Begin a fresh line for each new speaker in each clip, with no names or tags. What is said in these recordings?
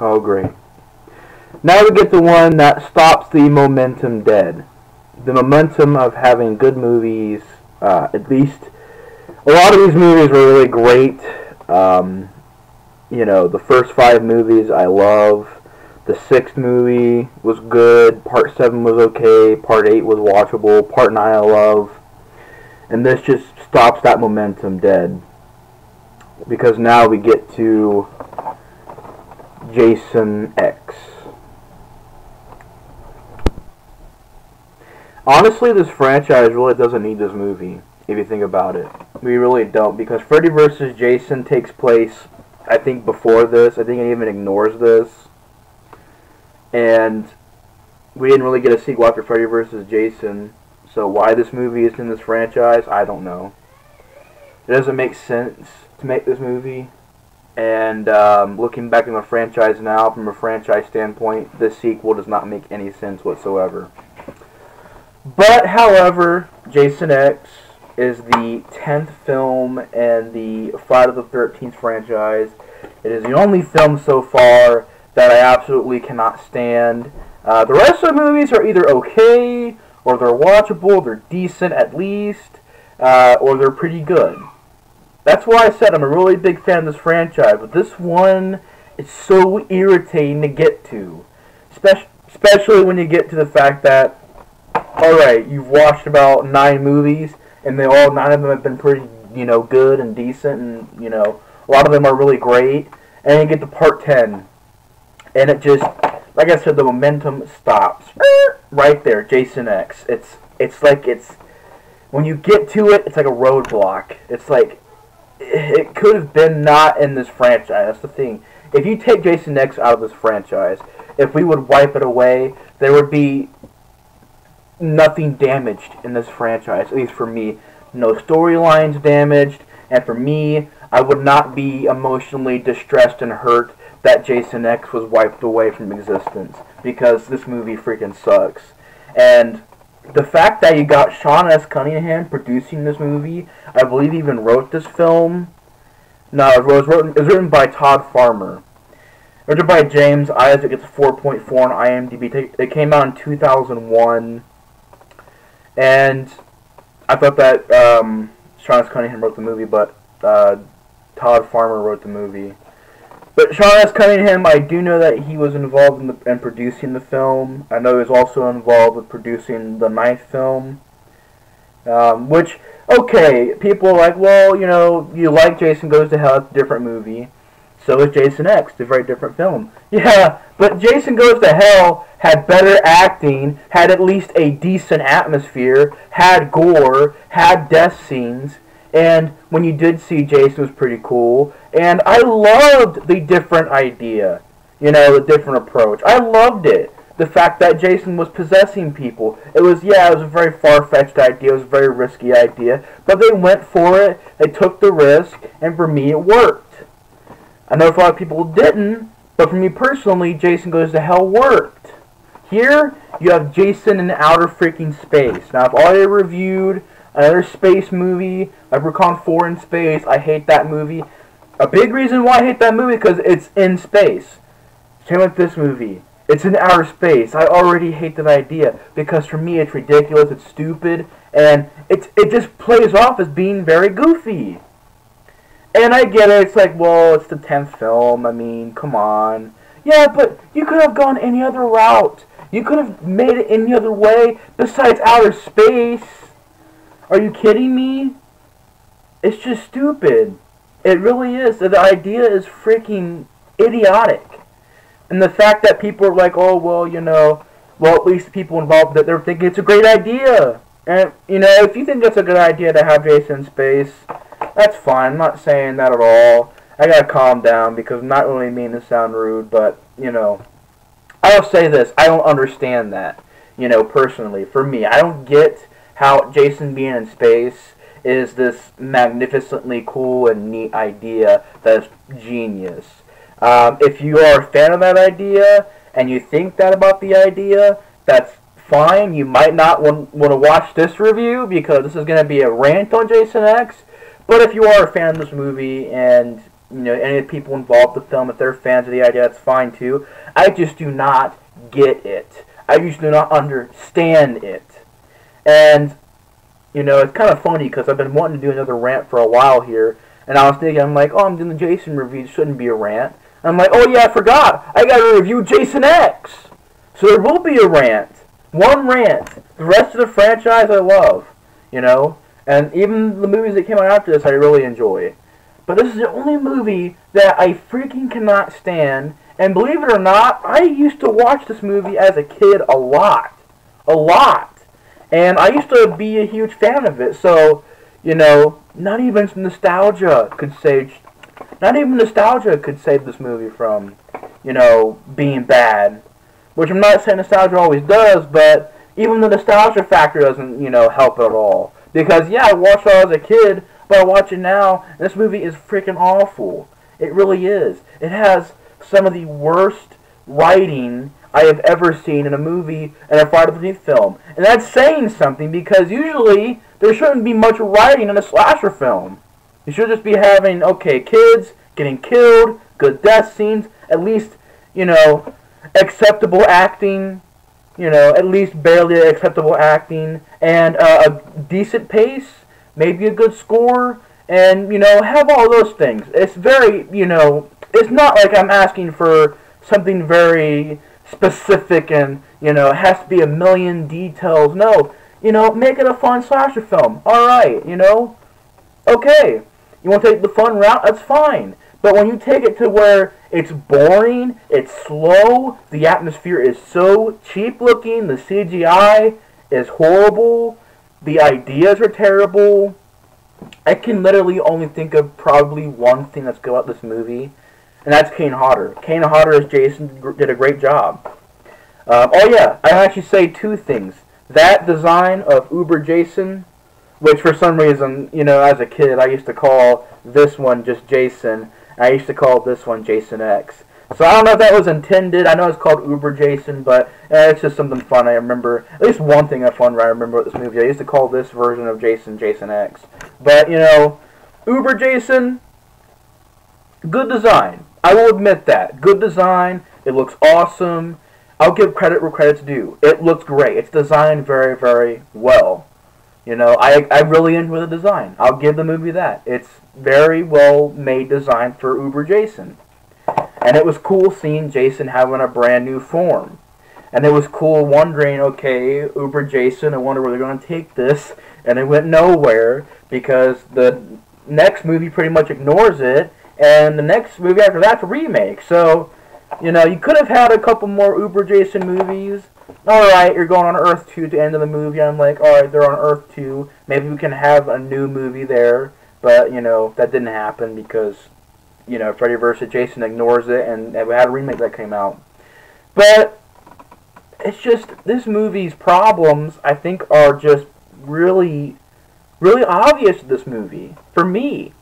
Oh, great. Now we get the one that stops the momentum dead. The momentum of having good movies, at least a lot of these movies were really great. The first 5 movies I love. The 6th movie was good. Part 7 was okay. Part 8 was watchable. Part 9 I love. And this just stops that momentum dead. Because now we get to Jason X. Honestly, this franchise really doesn't need this movie, if you think about it. We really don't, because Freddy vs. Jason takes place, I think, before this. I think it even ignores this. And we didn't really get a sequel after Freddy vs. Jason, so why this movie is in this franchise, I don't know. It doesn't make sense to make this movie. And looking back in the franchise now, from a franchise standpoint, this sequel does not make any sense whatsoever. But, however, Jason X is the 10th film in the Friday the 13th franchise. It is the only film so far that I absolutely cannot stand. The rest of the movies are either okay, or they're watchable, they're decent at least, or they're pretty good. That's why I said I'm a really big fan of this franchise, but this one is so irritating to get to. Especially when you get to the fact that, alright, you've watched about 9 movies, and all 9 of them have been pretty, good and decent, and, a lot of them are really great, and you get to part 10, and it just, like I said, the momentum stops. Right there, Jason X. It's like when you get to it, it's like a roadblock. It's like, it could have been not in this franchise. That's the thing. If you take Jason X out of this franchise, if we would wipe it away, there would be nothing damaged in this franchise, at least for me. No storylines damaged, and for me, I would not be emotionally distressed and hurt that Jason X was wiped away from existence, because this movie freaking sucks. And the fact that you got Sean S. Cunningham producing this movie, I believe he even wrote this film. No, it was written by Todd Farmer. Written by James Isaac. It's 4.4 on IMDb. It came out in 2001. And I thought that Sean S. Cunningham wrote the movie, but Todd Farmer wrote the movie. But Sean S. Cunningham, I do know that he was involved in producing the film. I know he was also involved with producing the 9th film. Which, okay, people are like, well, you like Jason Goes to Hell, it's a different movie. So is Jason X, it's a very different film. Yeah, but Jason Goes to Hell had better acting, had at least a decent atmosphere, had gore, had death scenes, and when you did see Jason, it was pretty cool. And I loved the different idea, the different approach. I loved it. The fact that Jason was possessing people. It was a very far-fetched idea. It was a very risky idea. But they went for it. They took the risk. And for me, it worked. I know for a lot of people it didn't. But for me personally, Jason Goes to Hell worked. Here, you have Jason in outer freaking space. Now, I've already reviewed another space movie, Leprechaun 4 in Space. I hate that movie. A big reason why I hate that movie is because it's in space. Same with this movie. It's in outer space. I already hate that idea because for me it's ridiculous, it's stupid, and it just plays off as being very goofy. And I get it, it's like, well, it's the 10th film, I mean, come on. Yeah, but you could have gone any other route. You could have made it any other way besides outer space. Are you kidding me? It's just stupid. It really is. The idea is freaking idiotic. And the fact that people are like, oh, well, at least the people involved, that they're thinking it's a great idea. And, if you think it's a good idea to have Jason in space, that's fine. I'm not saying that at all. I gotta calm down because I'm not really mean to sound rude, but, I'll say this. I don't understand that, personally. For me, I don't get how Jason being in space is this magnificently cool and neat idea that's genius. If you are a fan of that idea and you think that about the idea, that's fine. You might not want to watch this review because this is going to be a rant on Jason X. But if you are a fan of this movie and any of the people involved in the film, if they're fans of the idea, that's fine too. I just do not get it. I just do not understand it. And, it's kind of funny because I've been wanting to do another rant for a while here. And I was thinking, I'm like, oh, I'm doing the Jason review. It shouldn't be a rant. And I'm like, oh yeah, I forgot. I got to review Jason X. So there will be a rant. One rant. The rest of the franchise I love. And even the movies that came out after this I really enjoy. But this is the only movie that I freaking cannot stand. And believe it or not, I used to watch this movie as a kid a lot. A lot. And I used to be a huge fan of it. So, not even nostalgia could save... Not even nostalgia could save this movie from, being bad. Which I'm not saying nostalgia always does, but even the nostalgia factor doesn't, help at all. Because, yeah, I watched it as a kid, but I watch it now, and this movie is freaking awful. It really is. It has some of the worst writing I have ever seen in a movie and a Friday the 13th film. And that's saying something, because usually there shouldn't be much writing in a slasher film. You should just be having, okay, kids getting killed, good death scenes, at least, acceptable acting, at least barely acceptable acting, and a decent pace, maybe a good score, and, have all those things. It's very, it's not like I'm asking for something very specific and, it has to be a million details. No, make it a fun slasher film. Alright, okay. You want to take the fun route? That's fine. But when you take it to where it's boring, it's slow, the atmosphere is so cheap looking, the CGI is horrible, the ideas are terrible, I can literally only think of probably one thing that's good about this movie, and that's Kane Hodder. Kane Hodder as Jason did a great job. Oh yeah, I actually say two things. That design of Uber Jason, which for some reason, as a kid, I used to call this one just Jason. I used to call this one Jason X. So I don't know if that was intended. I know it's called Uber Jason, but it's just something fun. I remember, at least one thing fun I remember about this movie. I used to call this version of Jason, Jason X. But, Uber Jason, good design. I will admit that. Good design. It looks awesome. I'll give credit where credit's due. It looks great. It's designed very, very well. I really enjoy the design. I'll give the movie that. It's very well made design for Uber Jason. And it was cool seeing Jason having a brand new form. And it was cool wondering, okay, Uber Jason, I wonder where they're going to take this. And it went nowhere because the next movie pretty much ignores it. And the next movie after that's a remake. So, you could have had a couple more Uber Jason movies. Alright, you're going on Earth 2 at the end of the movie. I'm like, alright, they're on Earth 2. Maybe we can have a new movie there. But, that didn't happen because, Freddy vs. Jason ignores it, and we had a remake that came out. But, it's just, this movie's problems, I think, are just really, really obvious to this movie. For me.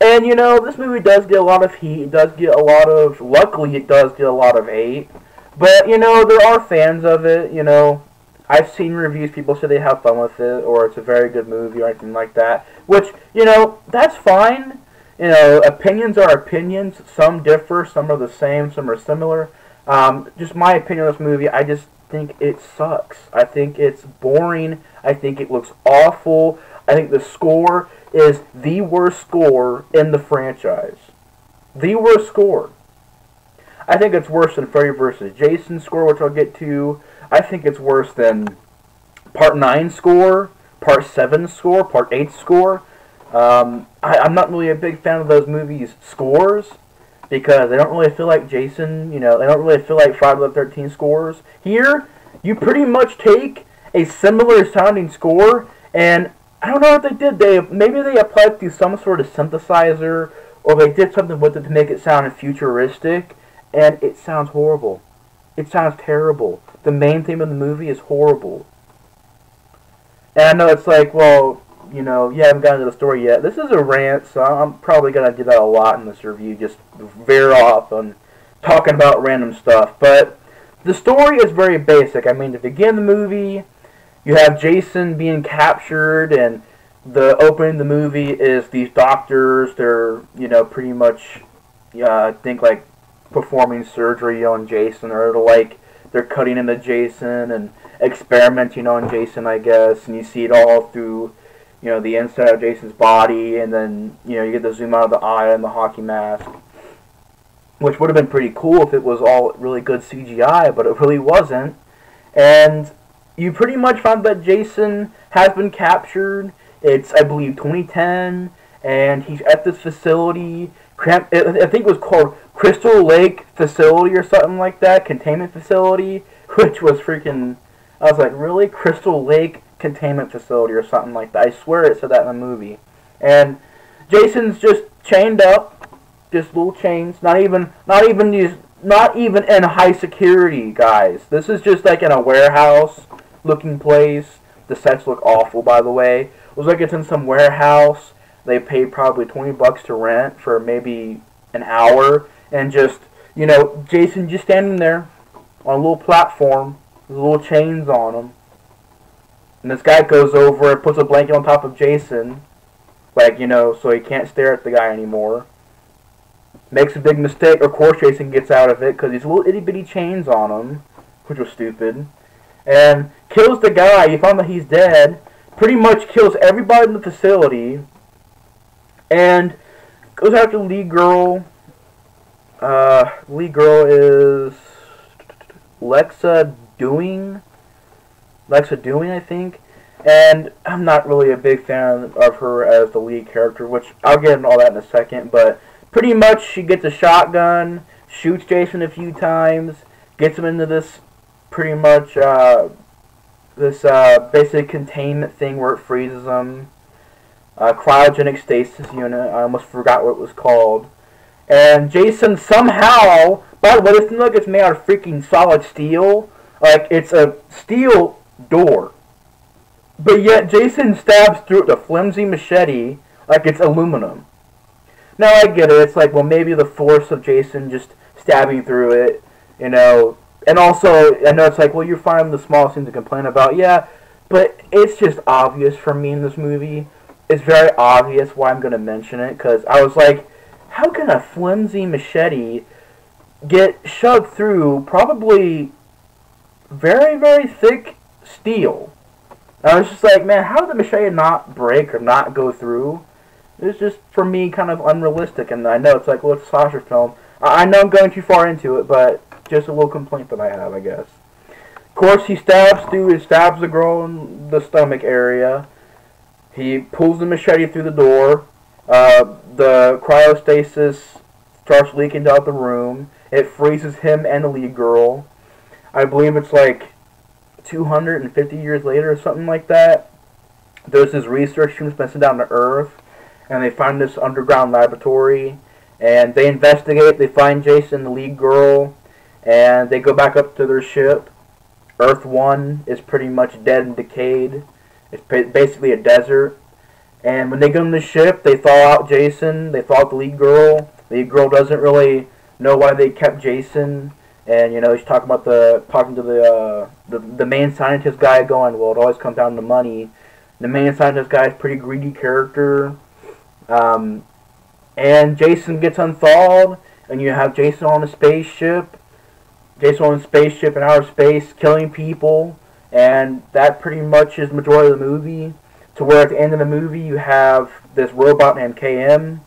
And, this movie does get a lot of heat. It does get a lot of, luckily, it does get a lot of hate. But, there are fans of it, I've seen reviews, people say they have fun with it, or it's a very good movie, or anything like that. Which, that's fine. Opinions are opinions. Some differ, some are the same, some are similar. Just my opinion of this movie, I just think it sucks. I think it's boring. I think it looks awful. I think the score is the worst score in the franchise. The worst score. I think it's worse than Freddy vs. Jason score, which I'll get to. I think it's worse than Part 9 score, Part 7 score, Part 8 score. I'm not really a big fan of those movies' scores because they don't really feel like Jason, they don't really feel like Friday the 13th scores. Here, you pretty much take a similar sounding score, and I don't know what they did. Maybe they applied through some sort of synthesizer, or they did something with it to make it sound futuristic, and it sounds horrible. It sounds terrible. The main theme of the movie is horrible. And I know it's like, well, you haven't gotten to the story yet. This is a rant, so I'm probably going to do that a lot in this review, just veer off on talking about random stuff. But the story is very basic. I mean, to begin the movie, you have Jason being captured, and the opening of the movie is these doctors. They're, pretty much I think like performing surgery on Jason, or like they're cutting into Jason and experimenting on Jason, I guess, and you see it all through, the inside of Jason's body, and then, you get the zoom out of the eye and the hockey mask, which would have been pretty cool if it was all really good CGI, but it really wasn't. And you pretty much found that Jason has been captured. It's, I believe, 2010, and he's at this facility. I think it was called Crystal Lake Facility or something like that, containment facility, which was freaking, I was like, really? Crystal Lake Containment Facility or something like that. I swear it said that in the movie. And Jason's just chained up, just little chains, not even in high security, guys. This is just like in a warehouse looking place. The sets look awful, by the way. It looks like it's in some warehouse. They paid probably $20 to rent for maybe an hour, and just, Jason just standing there on a little platform with little chains on him. And this guy goes over and puts a blanket on top of Jason, like, so he can't stare at the guy anymore. Makes a big mistake. Of course, Jason gets out of it because he's little itty bitty chains on him, which was stupid. And kills the guy. You found that he's dead. Pretty much kills everybody in the facility. And goes after the lead girl. Lead girl is Lexa Doing, I think. And I'm not really a big fan of her as the lead character, which I'll get into all that in a second. But pretty much she gets a shotgun, shoots Jason a few times, gets him into this pretty much this basic containment thing where it freezes him. Cryogenic stasis unit. I almost forgot what it was called. And Jason somehow, by the way, this thing like it's made out of freaking solid steel. Like, it's a steel door. But yet Jason stabs through it with a flimsy machete like it's aluminum. Now I get it. It's like, well, maybe the force of Jason just stabbing through it, And also, I know it's like, well, you're finding the smallest thing to complain about. Yeah, but it's just obvious for me in this movie. It's very obvious why I'm going to mention it, because I was like, how can a flimsy machete get shoved through probably very, very thick steel? And I was just like, man, how did the machete not break or not go through? It was just, for me, kind of unrealistic. And I know it's like, well, it's a slasher film. I know I'm going too far into it, but just a little complaint that I have, I guess. Of course, he stabs the girl in the stomach area. He pulls the machete through the door. The cryostasis starts leaking out the room. It freezes him and the lead girl. I believe it's like 250 years later or something like that. There's this research team that's been sent down to Earth, and they find this underground laboratory, and they investigate. They find Jason, the lead girl, and they go back up to their ship. Earth 1 is pretty much dead and decayed. It's basically a desert. And when they get on the ship, they thaw out Jason. They thaw out the lead girl. The lead girl doesn't really know why they kept Jason. And, she's talking to the main scientist guy, going, well, it always comes down to money. The main scientist guy is a pretty greedy character. And Jason gets unthawed, and you have Jason on a spaceship. Jason on a spaceship in outer space, killing people. And that pretty much is the majority of the movie. To where at the end of the movie you have this robot named KM.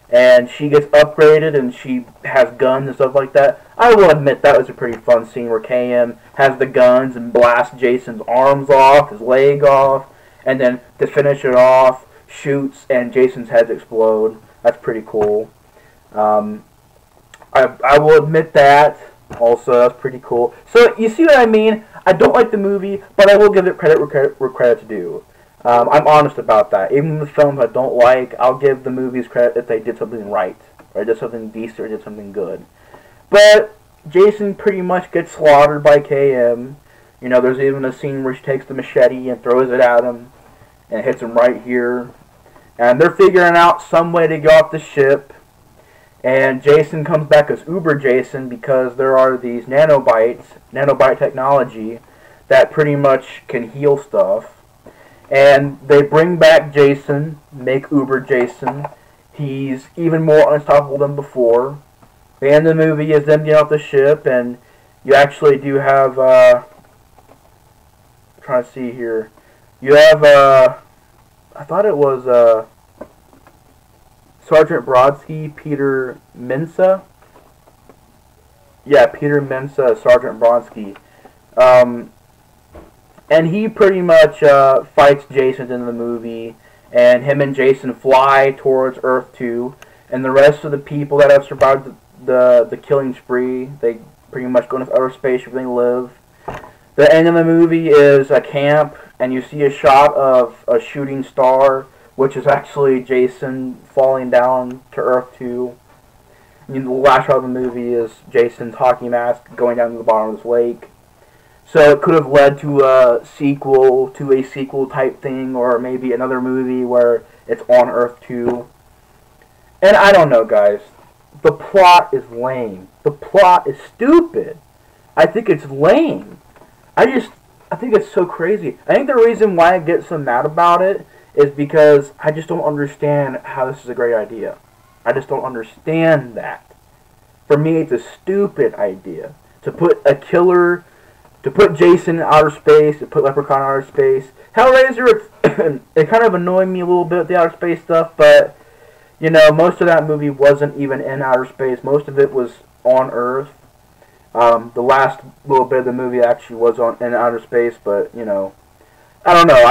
And she gets upgraded and she has guns and stuff like that. I will admit that was a pretty fun scene where KM has the guns and blasts Jason's arms off, his leg off. And then to finish it off, shoots and Jason's heads explode. That's pretty cool. I will admit that. Also, that's pretty cool. So, you see what I mean? I don't like the movie, but I will give it credit where credit's due. I'm honest about that. Even the films I don't like, I'll give the movies credit if they did something right, or did something decent, or did something good. But Jason pretty much gets slaughtered by KM. There's even a scene where she takes the machete and throws it at him, and hits him right here. And they're figuring out some way to get off the ship. And Jason comes back as Uber Jason because there are these nanobite technology, that pretty much can heal stuff. And they bring back Jason, make Uber Jason. He's even more unstoppable than before. The end of the movie is them getting off the ship, and you actually do have, I'm trying to see here, you have, I thought it was, Sergeant Brodsky, Peter Mensa. Yeah, Peter Mensa, Sergeant Brodsky. And he pretty much fights Jason in the movie, and him and Jason fly towards Earth 2, and the rest of the people that have survived the killing spree, they pretty much go into outer space where they live. The end of the movie is a camp, and you see a shot of a shooting star, which is actually Jason falling down to Earth 2. The last shot of the movie is Jason's hockey mask going down to the bottom of this lake. So it could have led to a sequel type thing, or maybe another movie where it's on Earth 2. And I don't know, guys. The plot is lame. The plot is stupid. I think it's lame. I think it's so crazy. I think the reason why I get so mad about it is because I just don't understand how this is a great idea. I just don't understand that. For me, it's a stupid idea. To put a killer, to put Jason in outer space, to put Leprechaun in outer space. Hellraiser, it kind of annoyed me a little bit, the outer space stuff, but, you know, most of that movie wasn't even in outer space. Most of it was on Earth. The last little bit of the movie actually was in outer space, but, you know, I don't know.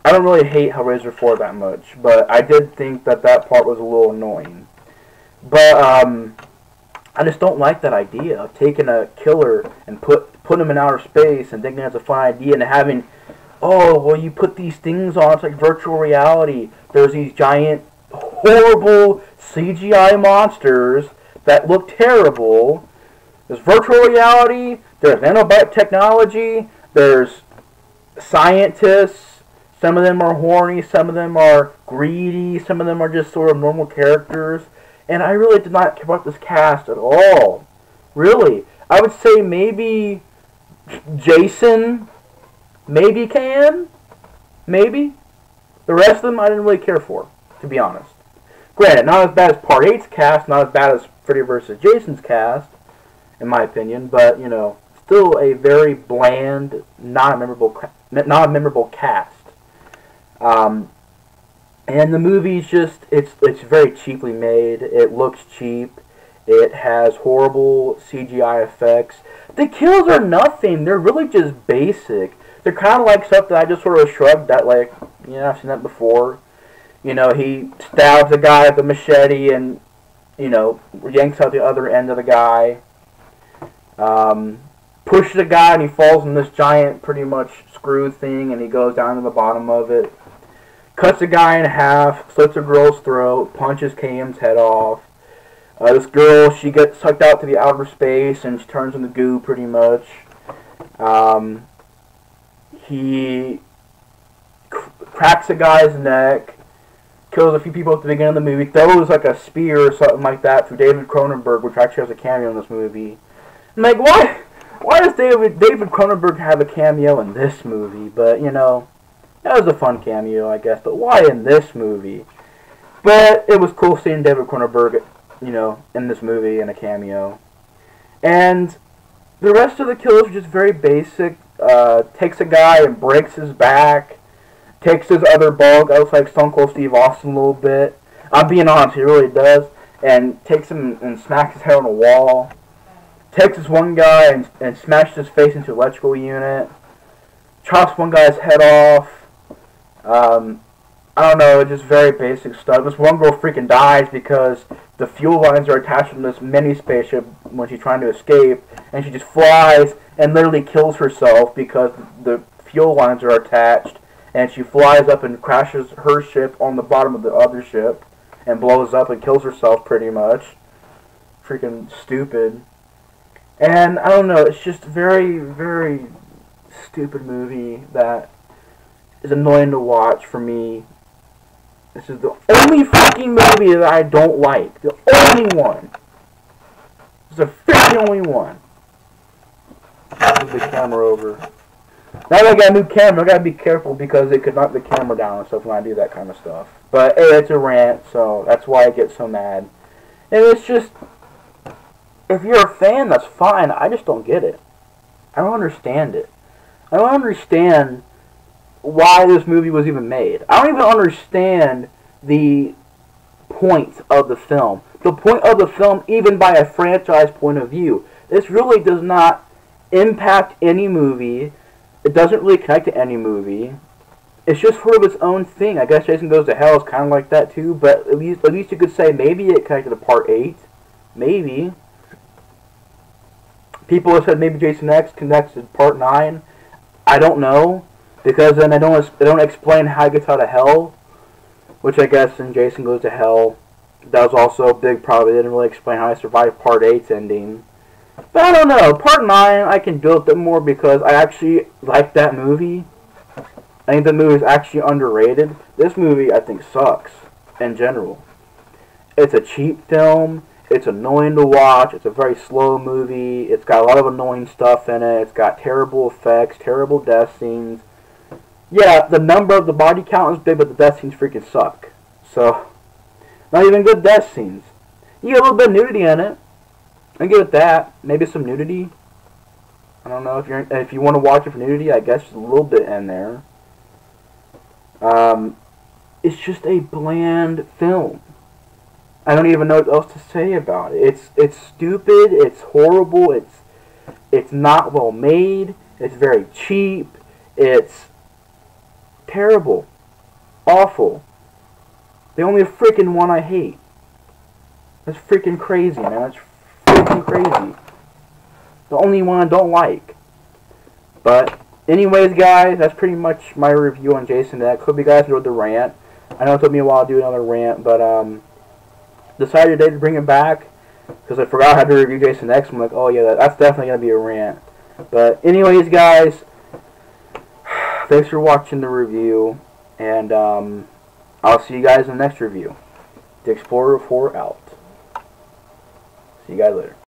I don't really hate Hellraiser 4 that much, but I did think that part was a little annoying. But I just don't like that idea of taking a killer and putting him in outer space and thinking that's a fun idea, and having, oh, well, you put these things on, it's like virtual reality. There's these giant, horrible CGI monsters that look terrible. There's virtual reality, there's nanobot technology, there's scientists. Some of them are horny, some of them are greedy, some of them are just sort of normal characters. And I really did not care about this cast at all. Really. I would say maybe Jason, maybe can, maybe. The rest of them I didn't really care for, to be honest. Granted, not as bad as Part 8's cast, not as bad as Freddy vs. Jason's cast, in my opinion, but, you know, still a very bland, not a memorable cast. And the movie's just, it's very cheaply made. It looks cheap. It has horrible CGI effects. The kills are nothing. They're really just basic. They're kind of like stuff that I just sort of shrugged at, like, you know, I've seen that before. You know, he stabs a guy with a machete and, you know, yanks out the other end of the guy. Pushes a guy and he falls in this giant, pretty much screw thing, and he goes down to the bottom of it. Cuts a guy in half, slits a girl's throat, punches KM's head off. This girl, she gets sucked out to the outer space and she turns into goo, pretty much. He cracks a guy's neck, kills a few people at the beginning of the movie, throws like a spear or something like that through David Cronenberg, which actually has a cameo in this movie. I'm like, why does David Cronenberg have a cameo in this movie? But, you know, that was a fun cameo, I guess, but why in this movie? But it was cool seeing David Cronenberg, you know, in this movie in a cameo. And the rest of the kills are just very basic. Takes a guy and breaks his back. Takes his other bug, looks like Stone Cold Steve Austin a little bit. I'm being honest, he really does. And takes him and smacks his head on a wall. Takes this one guy and smashes his face into an electrical unit. Chops one guy's head off. I don't know, just very basic stuff. This one girl freaking dies because the fuel lines are attached to this mini spaceship when she's trying to escape, and she just flies and literally kills herself because the fuel lines are attached, and she flies up and crashes her ship on the bottom of the other ship and blows up and kills herself pretty much. Freaking stupid. And I don't know, it's just a very, very stupid movie that is annoying to watch for me. This is the only fucking movie that I don't like. The only one. This is the freaking only one. Move the camera over. Now that I got a new camera, I gotta be careful because it could knock the camera down and stuff when I do that kind of stuff. But hey, it's a rant, so that's why I get so mad. And it's just, if you're a fan, that's fine. I just don't get it. I don't understand it. I don't understand why this movie was even made. I don't even understand the point of the film. The point of the film, even by a franchise point of view. This really does not impact any movie. It doesn't really connect to any movie. It's just sort of its own thing. I guess Jason Goes to Hell is kind of like that too, but at least you could say maybe it connected to Part 8. Maybe. People have said maybe Jason X connects to Part 9. I don't know, because then they don't explain how he gets out of hell, which I guess in Jason Goes to Hell, that was also a big problem. They didn't really explain how he survived Part 8's ending. But I don't know. Part 9, I can deal with it more because I actually like that movie. I think the movie is actually underrated. This movie, I think, sucks in general. It's a cheap film. It's annoying to watch. It's a very slow movie. It's got a lot of annoying stuff in it. It's got terrible effects, terrible death scenes. Yeah, the number of the body count is big, but the death scenes freaking suck. So, not even good death scenes. You get a little bit of nudity in it. I get with that. Maybe some nudity. I don't know if you want to watch it for nudity. I guess just a little bit in there. It's just a bland film. I don't even know what else to say about it. It's stupid. It's horrible. It's not well made. It's very cheap. It's terrible, awful. The only freaking one I hate. That's freaking crazy, man. That's freaking crazy. The only one I don't like. But anyways, guys, that's pretty much my review on Jason X. Hope you guys enjoyed the rant. I know it took me a while to do another rant, but decided today to bring it back because I forgot how to review Jason X. I'm like, oh yeah, that's definitely gonna be a rant. But anyways, guys, thanks for watching the review, and I'll see you guys in the next review. The Explorer 4 out. See you guys later.